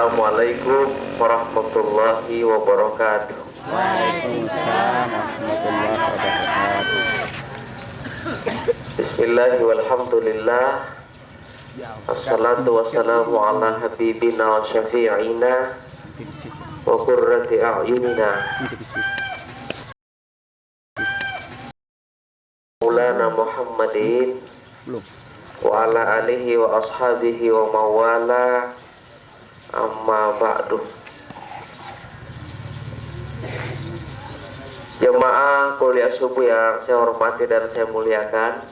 Assalamualaikum warahmatullahi wabarakatuh. Waalaikumsalam warahmatullahi wabarakatuh. Bismillah walhamdulillah. Assalatu wassalamu ala habibina wa syafi'ina wa qurrati a'yunina Maulana Muhammadin wa ala alihi wa ashabihi wa mawala, amma ba'du. Jemaah kuliah subuh yang saya hormati dan saya muliakan,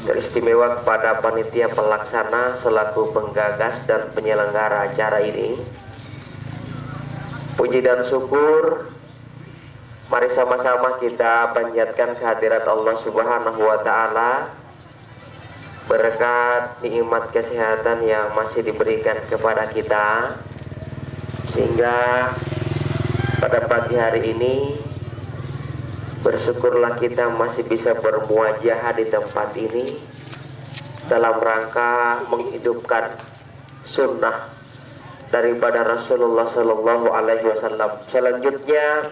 teristimewa kepada panitia pelaksana selaku penggagas dan penyelenggara acara ini. Puji dan syukur mari sama-sama kita panjatkan kehadirat Allah Subhanahu wa Ta'ala, berkat nikmat kesehatan yang masih diberikan kepada kita, sehingga pada pagi hari ini bersyukurlah kita masih bisa bermuajah di tempat ini dalam rangka menghidupkan sunnah daripada Rasulullah Sallallahu Alaihi Wasallam. Selanjutnya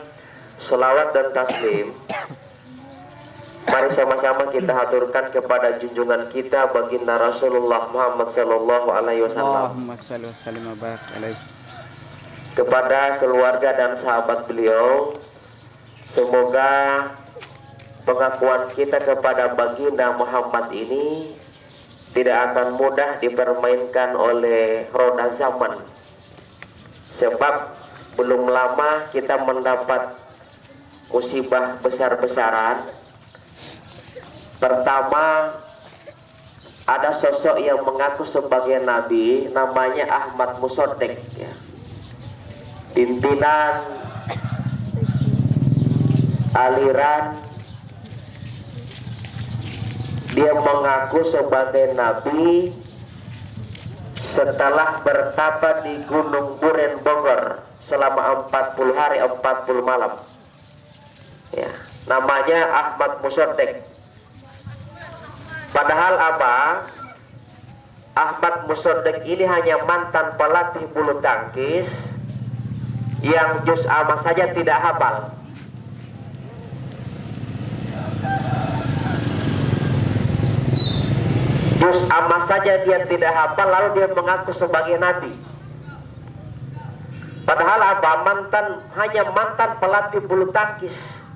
selawat dan taslim mari sama-sama kita haturkan kepada junjungan kita baginda Rasulullah Muhammad Sallallahu Alaihi Wasallam, kepada keluarga dan sahabat beliau. Semoga pengakuan kita kepada baginda Muhammad ini tidak akan mudah dipermainkan oleh roda zaman, sebab belum lama kita mendapat musibah besar-besaran. Pertama, ada sosok yang mengaku sebagai nabi, namanya Ahmad Musoddek, ya. Pimpinan aliran, dia mengaku sebagai nabi setelah bertapa di Gunung Buren Bogor selama 40 hari 40 malam, ya. Namanya Ahmad Musoddek. Padahal apa? Ahmad Musoddek ini hanya mantan pelatih bulu tangkis yang juz amma saja tidak hafal. Juz amma saja dia tidak hafal, lalu dia mengaku sebagai nabi. Padahal apa? Hanya mantan pelatih bulu tangkis.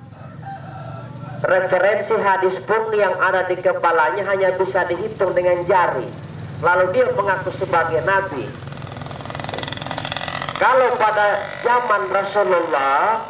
Referensi hadis pun yang ada di kepalanya hanya bisa dihitung dengan jari, lalu dia mengaku sebagai nabi. Kalau pada zaman Rasulullah,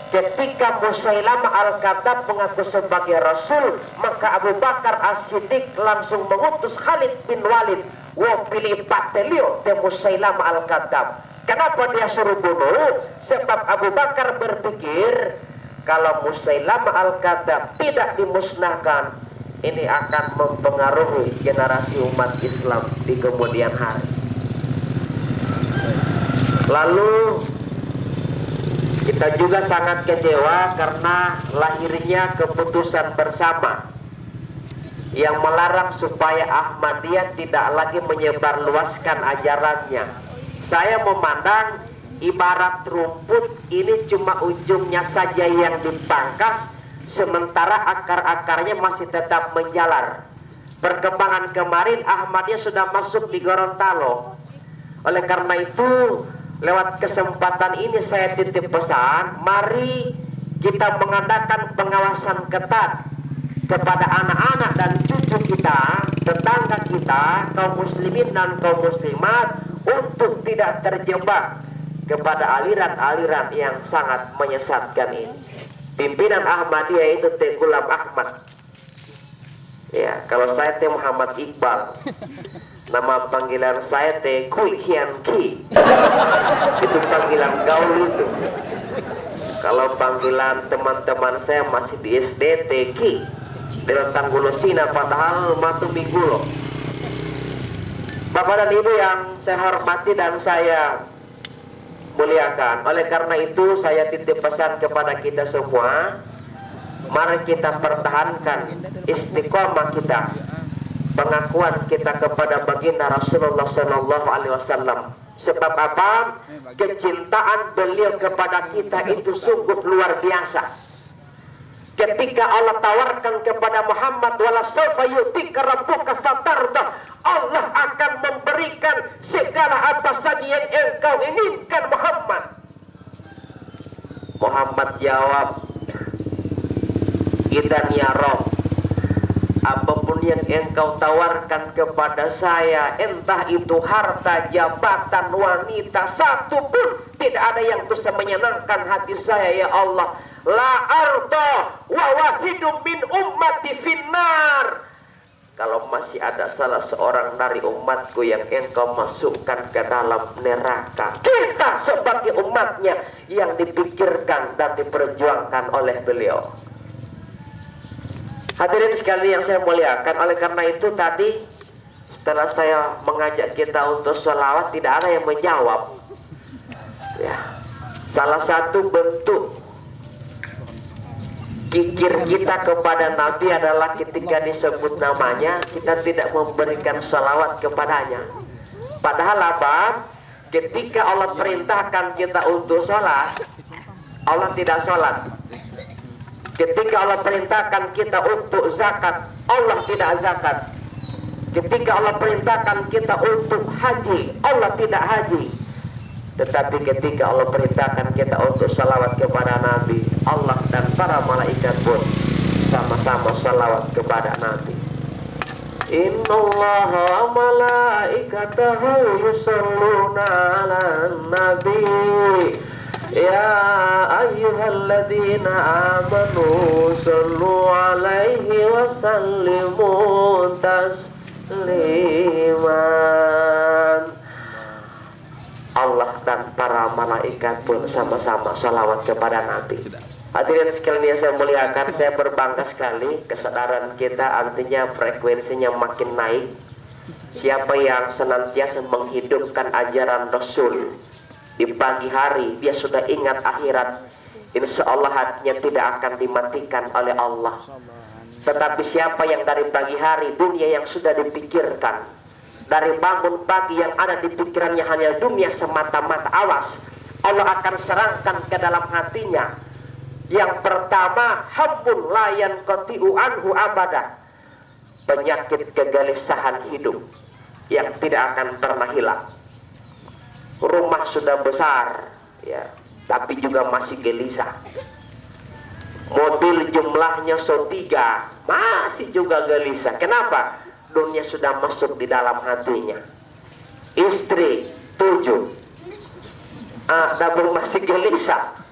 ketika Musailamah Al-Kadzab mengaku sebagai Rasul, maka Abu Bakar As-Siddiq langsung mengutus Khalid bin Walid, "Wo pilih patelio de Musailamah Al-Kadzab." Kenapa dia suruh bunuh? Sebab Abu Bakar berpikir, kalau Musailamah Al-Kadzab tidak dimusnahkan, ini akan mempengaruhi generasi umat Islam di kemudian hari. Lalu kita juga sangat kecewa karena lahirnya keputusan bersama yang melarang supaya Ahmadiyah tidak lagi menyebarluaskan ajarannya. Saya memandang ibarat rumput ini cuma ujungnya saja yang dipangkas, sementara akar-akarnya masih tetap menjalar. Perkembangan kemarin Ahmadiyah sudah masuk di Gorontalo. Oleh karena itu, lewat kesempatan ini saya titip pesan, mari kita mengadakan pengawasan ketat kepada anak-anak dan cucu kita, tetangga kita, kaum muslimin dan kaum muslimat, untuk tidak terjebak kepada aliran-aliran yang sangat menyesatkan ini. Pimpinan Ahmadiyah itu Tenggulam Ahmad, ya. Kalau saya Teh Muhammad Iqbal, nama panggilan saya Teh Kui Kian Ki. Itu panggilan gaul itu. Kalau panggilan teman-teman saya masih di SD Teh Ki dengan Tanggulo Sina, padahal matu minggulo. Bapak dan Ibu yang saya hormati dan saya muliakan, oleh karena itu saya titip pesan kepada kita semua, mari kita pertahankan istiqomah kita pengakuan kita kepada baginda Rasulullah Sallallahu Alaihi Wasallam. Sebab apa? Kecintaan beliau kepada kita itu sungguh luar biasa. Ketika Allah tawarkan kepada Muhammad, wala sawfa yu'tika rabbuka fatardah, Allah akan memberikan segala apa saja yang engkau inginkan Muhammad. Muhammad jawab, idan ya Rabb, apapun yang engkau tawarkan kepada saya, entah itu harta, jabatan, wanita, satu pun tidak ada yang bisa menyenangkan hati saya ya Allah. La arda wa wahidum min ummati finnar. Kalau masih ada salah seorang dari umatku yang engkau masukkan ke dalam neraka, kita sebagai umatnya yang dipikirkan dan diperjuangkan oleh beliau. Hadirin sekalian yang saya muliakan, oleh karena itu tadi setelah saya mengajak kita untuk sholawat, tidak ada yang menjawab. Ya, salah satu bentuk kikir kita kepada Nabi adalah ketika disebut namanya kita tidak memberikan sholawat kepadanya. Padahal apa? Ketika Allah perintahkan kita untuk sholat, Allah tidak sholat. Ketika Allah perintahkan kita untuk zakat, Allah tidak zakat. Ketika Allah perintahkan kita untuk haji, Allah tidak haji. Tetapi ketika Allah perintahkan kita untuk salawat kepada Nabi, Allah dan para malaikat pun sama-sama salawat kepada Nabi. Innallaha wa malaikatahu yusholluna 'alan nabi. Ya ayyuhalladzina amanu shollu 'alaihi wa sallimu tasliman. Allah dan para malaikat pun sama-sama salawat kepada Nabi. Hadirin sekalian yang saya muliakan, saya berbangga sekali kesadaran kita, artinya frekuensinya makin naik. Siapa yang senantiasa menghidupkan ajaran Rasul di pagi hari, dia sudah ingat akhirat, insya Allah hatinya tidak akan dimatikan oleh Allah. Tetapi siapa yang dari pagi hari dunia yang sudah dipikirkan, dari bangun pagi yang ada di pikirannya hanya dunia semata-mata, awas, Allah akan serangkan ke dalam hatinya. Yang pertama, habbun la yanqati'u anhu abada, penyakit kegelisahan hidup yang tidak akan pernah hilang. Rumah sudah besar, ya, tapi juga masih gelisah. Mobil jumlahnya 3, masih juga gelisah. Kenapa? Dunia sudah masuk di dalam hatinya. Istri 7, tapi masih gelisah.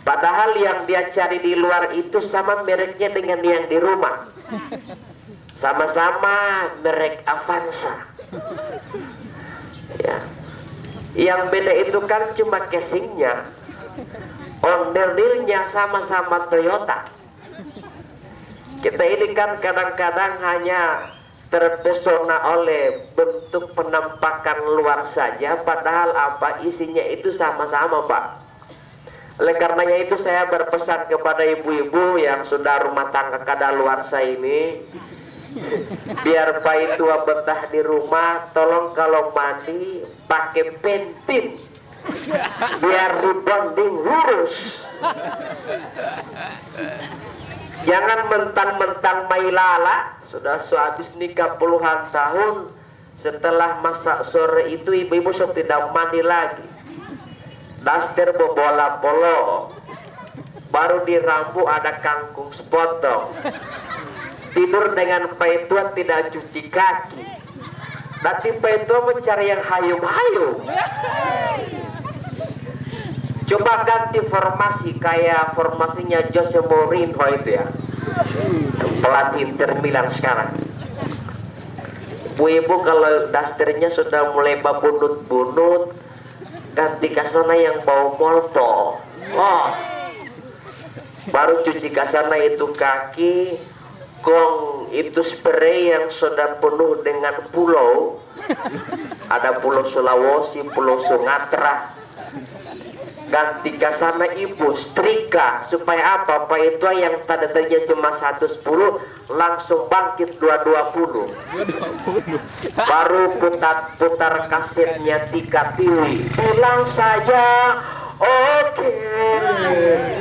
Padahal yang dia cari di luar itu sama mereknya dengan yang di rumah, sama-sama merek Avanza. Ya, yang beda itu kan cuma casingnya, ondel-ondelnya sama-sama Toyota. Kita ini kan kadang-kadang hanya terpesona oleh bentuk penampakan luar saja, padahal apa isinya itu sama-sama, Pak. Oleh karenanya itu saya berpesan kepada ibu-ibu yang sudah rumah tangga kadaluarsa ini, biar bayi tua betah di rumah, tolong kalau mandi pakai pentin, biar rebonding lurus. Jangan mentang-mentang mailala, sudah sehabis nikah puluhan tahun, setelah masak sore itu ibu-ibu sudah tidak mandi lagi. Daster bobola polo, baru di rambu ada kangkung sepotong. Tidur dengan paituan tidak cuci kaki. Nanti paituan mencari yang hayum-hayum. Coba ganti formasi kayak formasinya Jose Mourinho itu ya, pelatih Inter Milan sekarang. Ibu-ibu kalau dasternya sudah mulai babunut-bunut, ganti kasana yang bau molto. Oh, baru cuci kasana itu kaki, gong itu spray yang sudah penuh dengan pulau. Ada pulau Sulawesi, pulau Sumatera. ganti ke sana ibu, setrika supaya apa? Pak itu yang tadinya cuma 110 langsung bangkit 220. Baru putar kasetnya Tika Tiwi. Pulang saja, oke.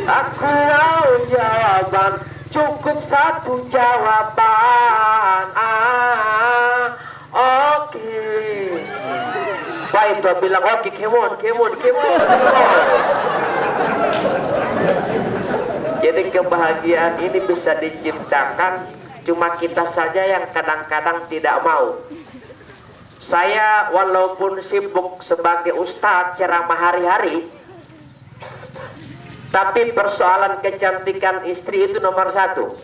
Aku mau jawaban, cukup satu jawaban. Oke. Pak itu bilang oke, come on. Jadi kebahagiaan ini bisa diciptakan, cuma kita saja yang kadang-kadang tidak mau. Saya walaupun sibuk sebagai ustadz ceramah hari-hari, tapi persoalan kecantikan istri itu nomor satu.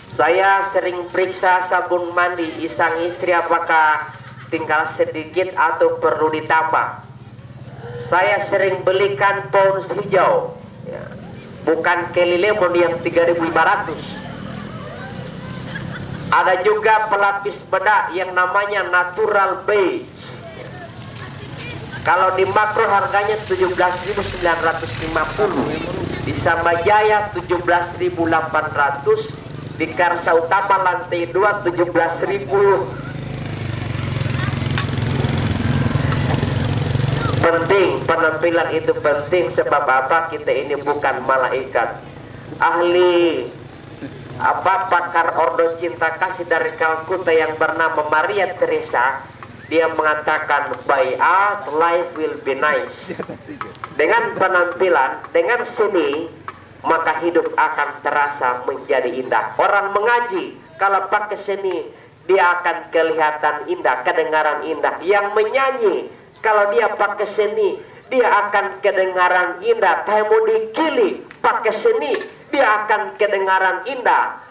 Saya sering periksa sabun mandi isang istri apakah tinggal sedikit atau perlu ditambah. Saya sering belikan pons hijau, ya, bukan Kelly Lemon yang 3.500. Ada juga pelapis bedak yang namanya natural beige. Kalau di makro harganya 17.950, di Samajaya 17.800, di Karsa Utama lantai 2 17.000. Penting, penampilan itu penting. Sebab apa? Kita ini bukan malaikat. Ahli pakar ordo cinta kasih dari Kalkuta yang bernama Maria Teresa, dia mengatakan by art life will be nice. Dengan penampilan, dengan seni, maka hidup akan terasa menjadi indah. Orang mengaji kalau pakai seni, dia akan kelihatan indah, kedengaran indah. Yang menyanyi kalau dia pakai seni, dia akan kedengaran indah. Temu dikili pakai seni, dia akan kedengaran indah.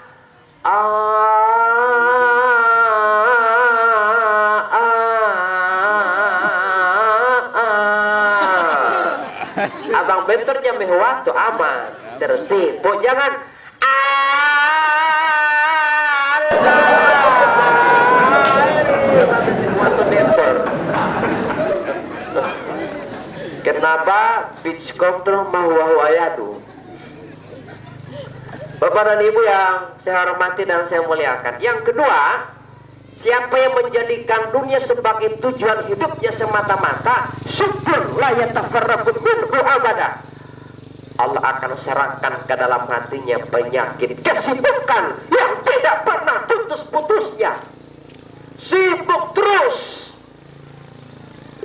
Abang benturnya mehwatu aman, tertib. Oh, jangan kenapa beach control mahu ayadu. Bapak dan Ibu yang saya hormati dan saya muliakan. Yang kedua, siapa yang menjadikan dunia sebagai tujuan hidupnya semata-mata, subhan la yatafarraqu minhu abada, Allah akan serahkan ke dalam hatinya penyakit kesibukan yang tidak pernah putus-putusnya. Sibuk terus.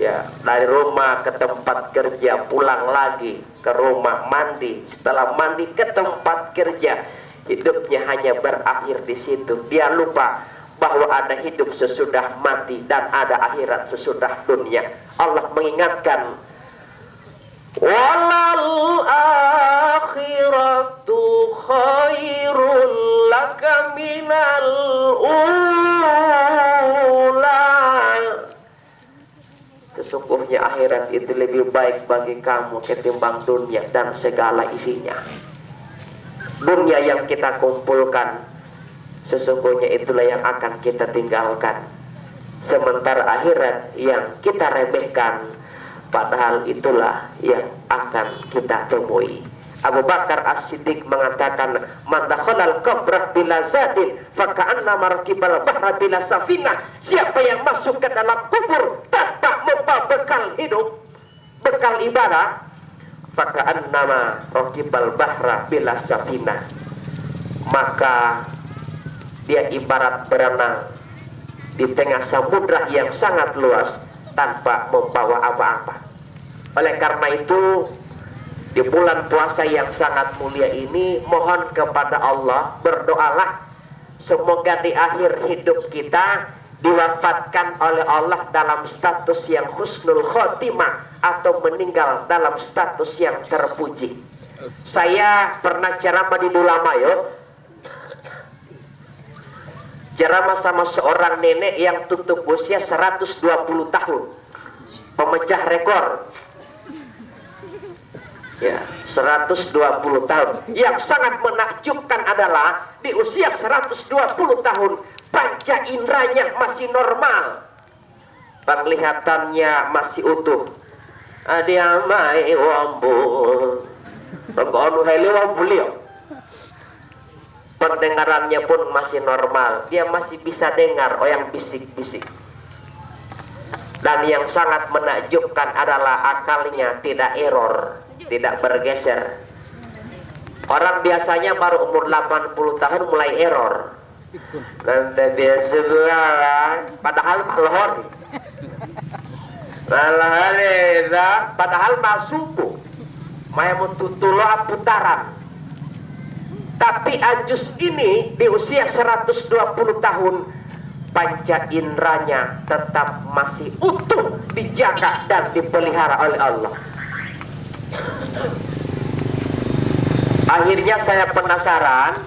Ya, dari rumah ke tempat kerja, pulang lagi ke rumah, mandi, setelah mandi ke tempat kerja. Hidupnya hanya berakhir di situ. Dia lupa bahwa ada hidup sesudah mati dan ada akhirat sesudah dunia. Allah mengingatkan, walal akhiratu khairul laka minal ula. Sesungguhnya akhirat itu lebih baik bagi kamu ketimbang dunia dan segala isinya. Dunia yang kita kumpulkan, sesungguhnya itulah yang akan kita tinggalkan. Sementara akhirat yang kita remehkan, padahal itulah yang akan kita temui. Abu Bakar As-Siddiq mengatakan, man dakhalal qabra bila zadin faka'annama rakibal bahra bila safinah. Siapa yang masuk ke dalam kubur tanpa membawa bekal hidup, bekal ibadah, faka'annama rakibal bahra bila safinah, maka dia ibarat berenang di tengah samudra yang sangat luas tanpa membawa apa-apa. Oleh karena itu, di bulan puasa yang sangat mulia ini, mohon kepada Allah, berdoalah semoga di akhir hidup kita diwafatkan oleh Allah dalam status yang husnul khotimah atau meninggal dalam status yang terpuji. Saya pernah ceramah di Dulamayo, ceramah sama seorang nenek yang tutup usia 120 tahun, pemecah rekor. Ya, 120 tahun. Yang sangat menakjubkan adalah di usia 120 tahun panca inderanya masih normal, penglihatannya masih utuh, Dia mai wambul. Pengonu heli wambul yo. Pendengarannya pun masih normal. Dia masih bisa dengar yang bisik-bisik. Dan yang sangat menakjubkan adalah akalnya tidak error, tidak bergeser. Orang biasanya baru umur 80 tahun mulai error. Nanti dia sebelah, padahal malhor. Padahal masuku. Maya mututulo putaran. Tapi Ajus ini di usia 120 tahun, panca indranya tetap masih utuh, dijaga dan dipelihara oleh Allah. Akhirnya saya penasaran,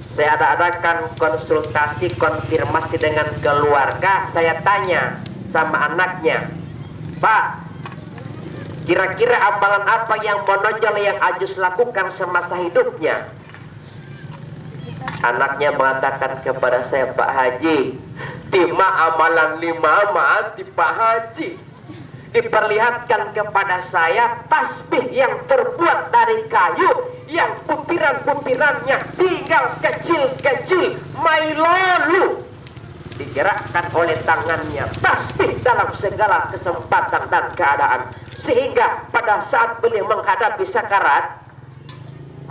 saya adakan konsultasi konfirmasi dengan keluarga. Saya tanya sama anaknya, Pak, kira-kira amalan apa yang menonjol yang Ajus lakukan semasa hidupnya? Anaknya mengatakan kepada saya, Pak Haji, tima amalan 5 maati Pak Haji. Diperlihatkan kepada saya tasbih yang terbuat dari kayu, yang butiran-butirannya tinggal kecil-kecil, mailolu, digerakkan oleh tangannya, tasbih dalam segala kesempatan dan keadaan, sehingga pada saat beliau menghadapi sakarat,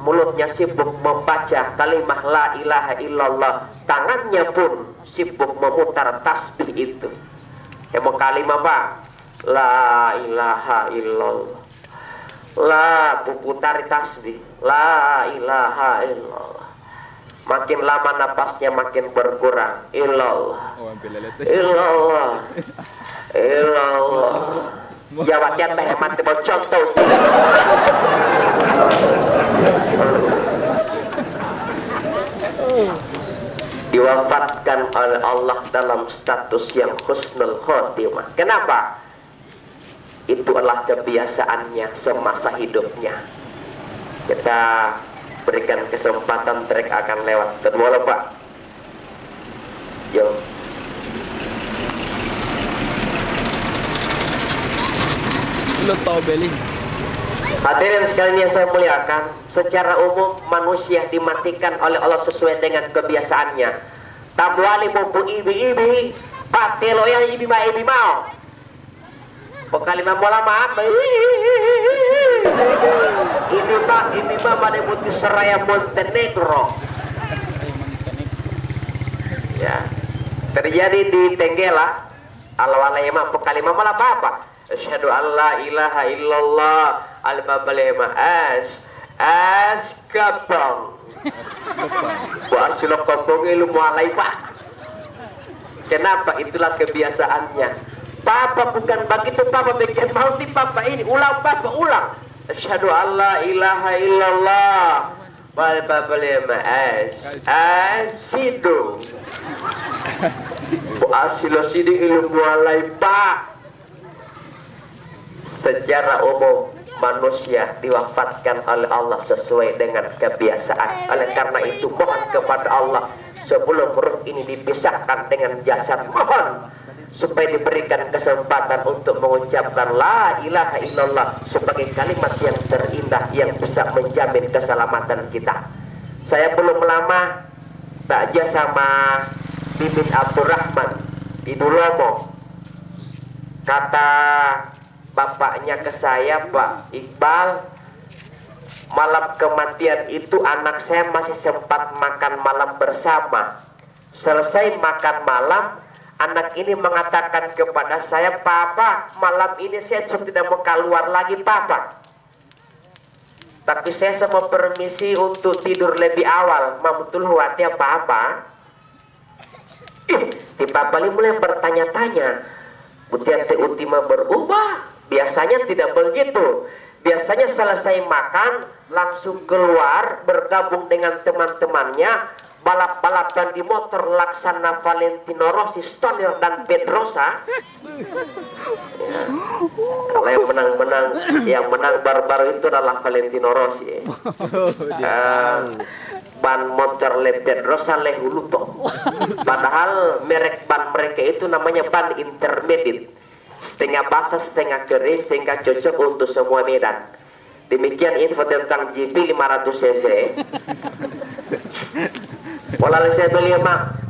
mulutnya sibuk membaca kalimat la ilaha illallah, tangannya pun sibuk memutar tasbih itu. Mau kalimat apa? La ilaha illallah. La puputari tasbih. La ilaha illallah. Makin lama napasnya makin berkurang. Illallah. Illallah. Illallah. Jawabnya teh mati mau contoh. Diwafatkan oleh Allah dalam status yang husnul khotimah. Kenapa? Itu adalah kebiasaannya semasa hidupnya. Kita berikan kesempatan, trek akan lewat. Kedua Pak. Yo. Lo tau beli. Hadirin sekalian yang saya muliakan, secara umum manusia dimatikan oleh Allah sesuai dengan kebiasaannya. Tabuali mumpu ibi-ibi, patelo yang ibi mau. Pekalimah mola maaf. Ini mah pada putih seraya Montenegro. Ya, terjadi di Tenggela. Al-walaya mah pekalimah mola apa? Asyhadu alla ilaha illallah al-babalema kapal. Wa asyhadu kampung ilmu alai Pak. Kenapa? Itulah kebiasaannya. Papa bukan begitu, Papa bikin mau di Papa ini. Ulang Papa, ulang. Asyhadu alla ilaha illallah wal babalema asidu. Wa asyhadu ilmu alai Pak. Secara umum manusia diwafatkan oleh Allah sesuai dengan kebiasaan. Oleh karena itu mohon kepada Allah sebelum ruh ini dipisahkan dengan jasad, mohon supaya diberikan kesempatan untuk mengucapkan la ilaha illallah sebagai kalimat yang terindah yang bisa menjamin keselamatan kita. Saya belum lama takja sama Mimin Abdurrahman di Dulomo. Kata bapaknya ke saya, Pak Iqbal, malam kematian itu anak saya masih sempat makan malam bersama. Selesai makan malam, anak ini mengatakan kepada saya, Papa, malam ini saya tidak mau keluar lagi, Papa. Tapi saya sama permisi untuk tidur lebih awal. Mamtul huati apa-apa. Di Papa ini mulai bertanya-tanya. Butiate ultima berubah. Biasanya tidak begitu. Biasanya selesai makan langsung keluar bergabung dengan teman-temannya, balap-balapan di motor laksana Valentino Rossi, Stoner dan Pedrosa. Ya. Kalau yang menang baru-baru itu adalah Valentino Rossi. Ban motor le Pedrosa le Huluto. Padahal merek ban mereka itu namanya ban intermediate. setengah basah setengah kering sehingga cocok untuk semua medan. Demikian info tentang GP 500 cc. Walau saya beli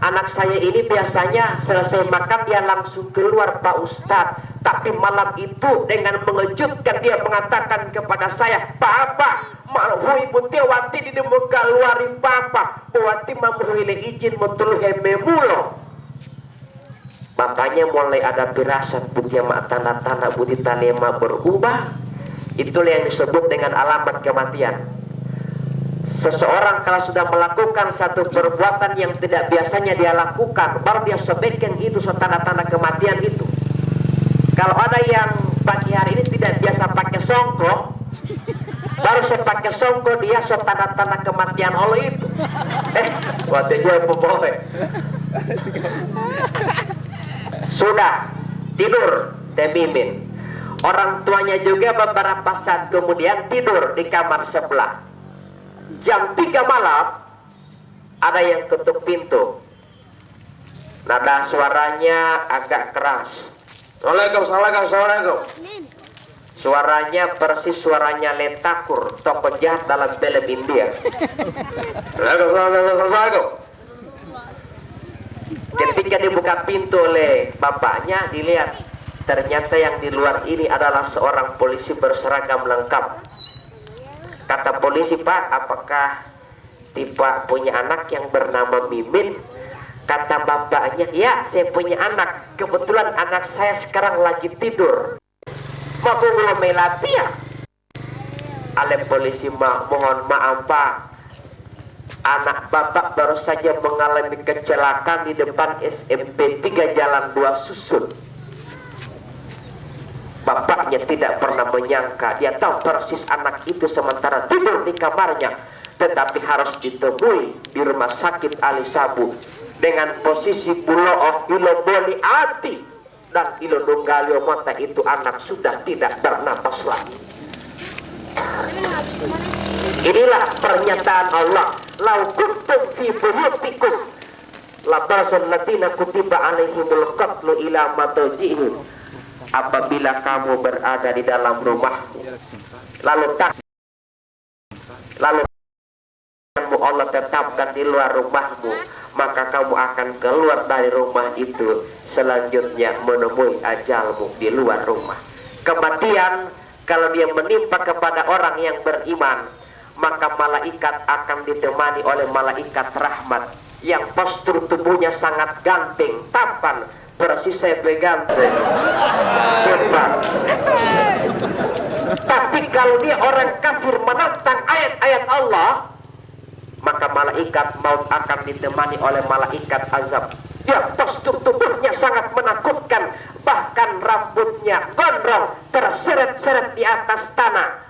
anak saya ini biasanya selesai makan dia langsung keluar Pak Ustadz. Tapi malam itu dengan mengejutkan dia mengatakan kepada saya, Papa, malu ibu Tiawati di muka luari Papa, Wati memuhile izin mentuluhe memulo. Bapaknya mulai ada firasat budi mak tanda-tanda budi talema berubah. Itulah yang disebut dengan alamat kematian. Seseorang kalau sudah melakukan satu perbuatan yang tidak biasanya dia lakukan, baru dia sebutkan itu tanda-tanda kematian itu. Kalau ada yang pagi hari ini tidak biasa pakai songkok, baru saya pakai songkok dia tanda-tanda kematian Allah itu. Waktunya boleh. Sudah tidur temimin. Orang tuanya juga beberapa saat kemudian tidur di kamar sebelah. Jam 3 malam ada yang ketuk pintu. Nada suaranya agak keras. Assalamualaikum. Suaranya persis suaranya Letakur, tokoh jahat dalam film India. Assalamualaikum. Ketika dibuka pintu oleh bapaknya, dilihat ternyata yang di luar ini adalah seorang polisi berseragam lengkap. Kata polisi, Pak, apakah tipe punya anak yang bernama Mimin? Kata bapaknya, ya, saya punya anak. Kebetulan anak saya sekarang lagi tidur. Mau belum melatih? Oleh polisi, mohon maaf, Pak. Anak bapak baru saja mengalami kecelakaan di depan SMP 3 Jalan 2 Susun. Bapaknya tidak pernah menyangka, dia tahu persis anak itu sementara tidur di kamarnya, tetapi harus ditemui di rumah sakit Ali Sabu dengan posisi bulooh ilo boli ati dan ilo nunggalio mata itu anak sudah tidak bernapas lagi. Inilah pernyataan Allah, lau kuntum fi buyutikum labasan latina kutiba alaihimul qatlu ila madajihim. Apabila kamu berada di dalam rumahmu, lalu Allah tetapkan di luar rumahmu, maka kamu akan keluar dari rumah itu selanjutnya menemui ajalmu di luar rumah. Kematian kalau dia menimpa kepada orang yang beriman, maka malaikat akan ditemani oleh malaikat rahmat yang postur tubuhnya sangat ganteng, tampan, persis saya beganteng, cepat. Tapi kalau dia orang kafir menantang ayat-ayat Allah, maka malaikat maut akan ditemani oleh malaikat azab. Dia postur tubuhnya sangat menakutkan, bahkan rambutnya gondrong terseret-seret di atas tanah.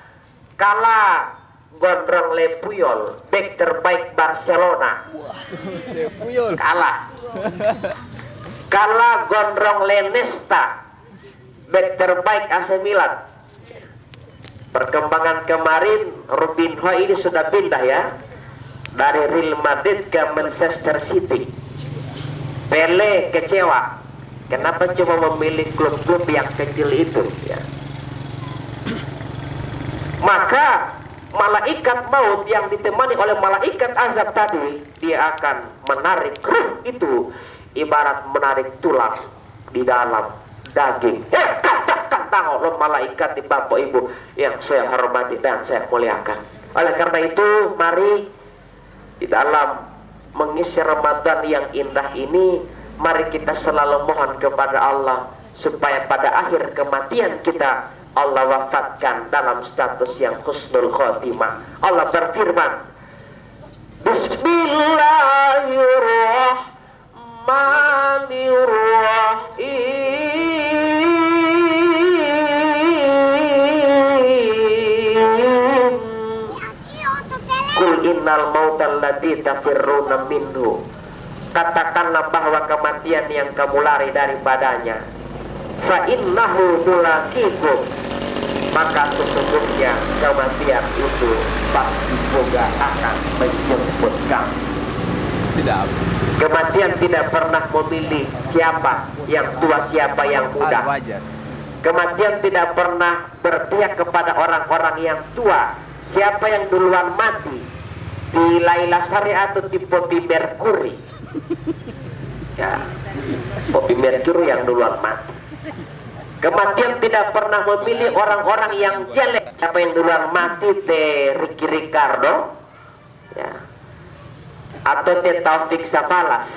Kala gondrong Lepuyol, bek terbaik Barcelona, kalah. Kala gondrong Lenesta, bek terbaik AC Milan. Perkembangan kemarin, Rubinho ini sudah pindah ya dari Real Madrid ke Manchester City. Pele kecewa, kenapa cuma memilih klub-klub yang kecil itu ya. Maka malaikat maut yang ditemani oleh malaikat azab tadi, dia akan menarik ruh itu ibarat menarik tulang di dalam daging. Katakan oleh malaikat di Bapak Ibu yang saya hormati dan saya muliakan. Oleh karena itu, mari di dalam mengisi Ramadan yang indah ini, mari kita selalu mohon kepada Allah supaya pada akhir kematian kita Allah wafatkan dalam status yang husnul khotimah. Allah berfirman, Bismillahirrahmanirrahim. Kul innal mautal ladzi tafirruna minhu. Katakanlah bahwa kematian yang kamu lari daripadanya, fa innahu mulaqikum, maka sesungguhnya kematian itu pasti juga akan menjemput kamu. Tidak. Kematian tidak pernah memilih siapa yang tua siapa yang muda. Kematian tidak pernah berpihak kepada orang-orang yang tua. Siapa yang duluan mati, di Laila Sari atau di Bobby Mercury? Ya, Bobby Mercury yang duluan mati. Kematian tidak pernah memilih orang-orang yang jelek. Siapa yang duluan mati? Ricky Ricardo, ya, atau Taufik Sapalas.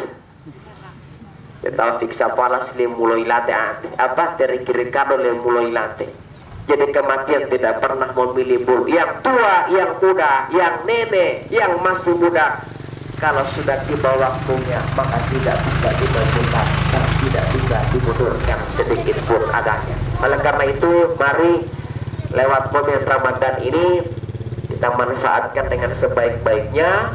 Taufik Sapalas le mulai late apa dari kiri kanan le mulai late. Jadi kematian tidak pernah memilih yang tua, yang muda, yang nenek, yang masih muda. Kalau sudah tiba waktunya maka tidak bisa dimajukan dan tidak bisa dimundurkan sedikit pun adanya. Oleh karena itu mari lewat momen Ramadan ini kita manfaatkan dengan sebaik-baiknya.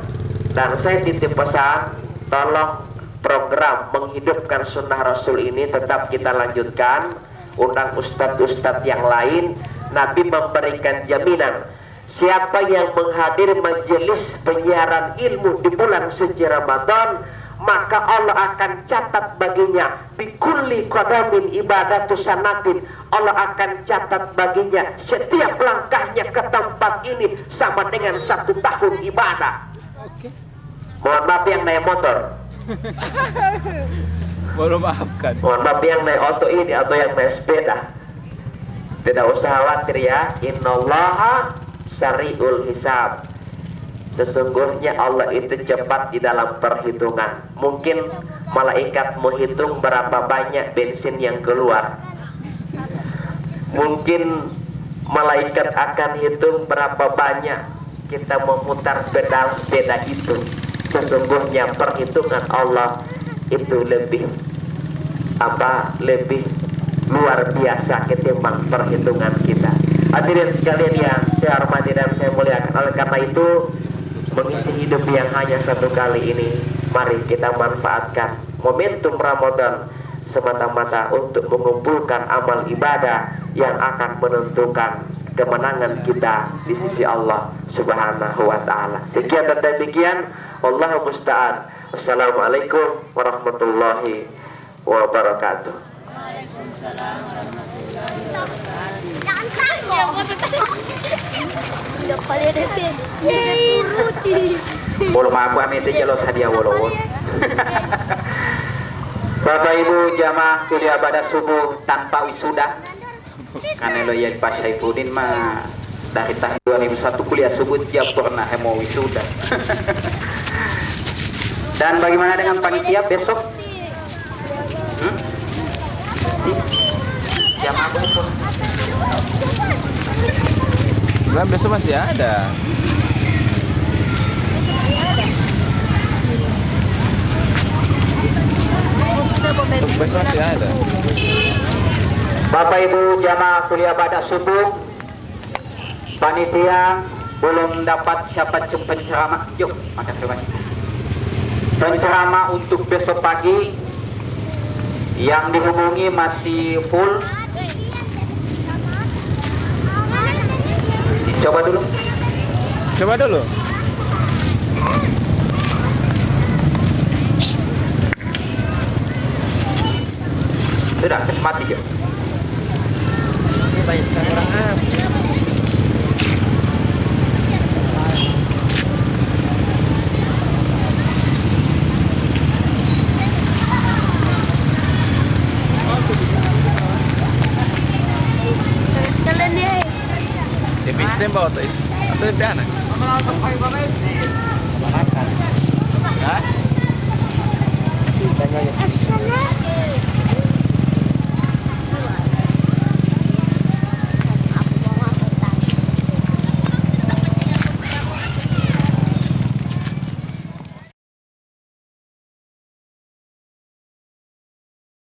Dan saya titip pesan, tolong program menghidupkan sunnah Rasul ini tetap kita lanjutkan. Undang ustadz-ustadz yang lain. Nabi memberikan jaminan, siapa yang menghadiri majelis penyiaran ilmu di bulan suci Ramadan, maka Allah akan catat baginya bikulli qadamin ibadatu sanatin. Allah akan catat baginya setiap langkahnya ke tempat ini sama dengan 1 tahun ibadah. Mohon maaf yang naik motor. Belum maafkan. Mohon maaf yang naik oto ini atau yang naik sepeda. Tidak usah khawatir ya. Innallaha sari'ul hisab. Sesungguhnya Allah itu cepat di dalam perhitungan. Mungkin malaikat menghitung berapa banyak bensin yang keluar. Mungkin malaikat akan hitung berapa banyak kita memutar pedal sepeda itu. Sesungguhnya perhitungan Allah itu lebih luar biasa ketimbang perhitungan kita. Hadirin sekalian yang saya hormati dan saya muliakan, oleh karena itu mengisi hidup yang hanya 1 kali ini, mari kita manfaatkan momentum Ramadan semata-mata untuk mengumpulkan amal ibadah yang akan menentukan kemenangan kita di sisi Allah Subhanahu wa taala. Sekian dan demikian, wallahu musta'an. Wassalamualaikum warahmatullahi wabarakatuh. Bolo maaf kami itu jelas hadiah wolo. Bapak Ibu jamaah kuliah pada subuh tanpa wisuda. Karena lo ya Pak Saifuddin mah dari tahun 2001 kuliah subuh dia pernah mau wisuda. Dan bagaimana dengan panitia besok? Jamaah pun. Nah, besok masih ada. Besok masih ada. Bapak Ibu jamaah kuliah pada subuh, panitia belum dapat siapa penceramah. Yuk, makasih banyak. Penceramah untuk besok pagi yang dihubungi masih full. Coba dulu. Coba dulu. Sudah, mati ya. Banyak sekali orang sekalian deh. Bisa bawa atau piana? Makan.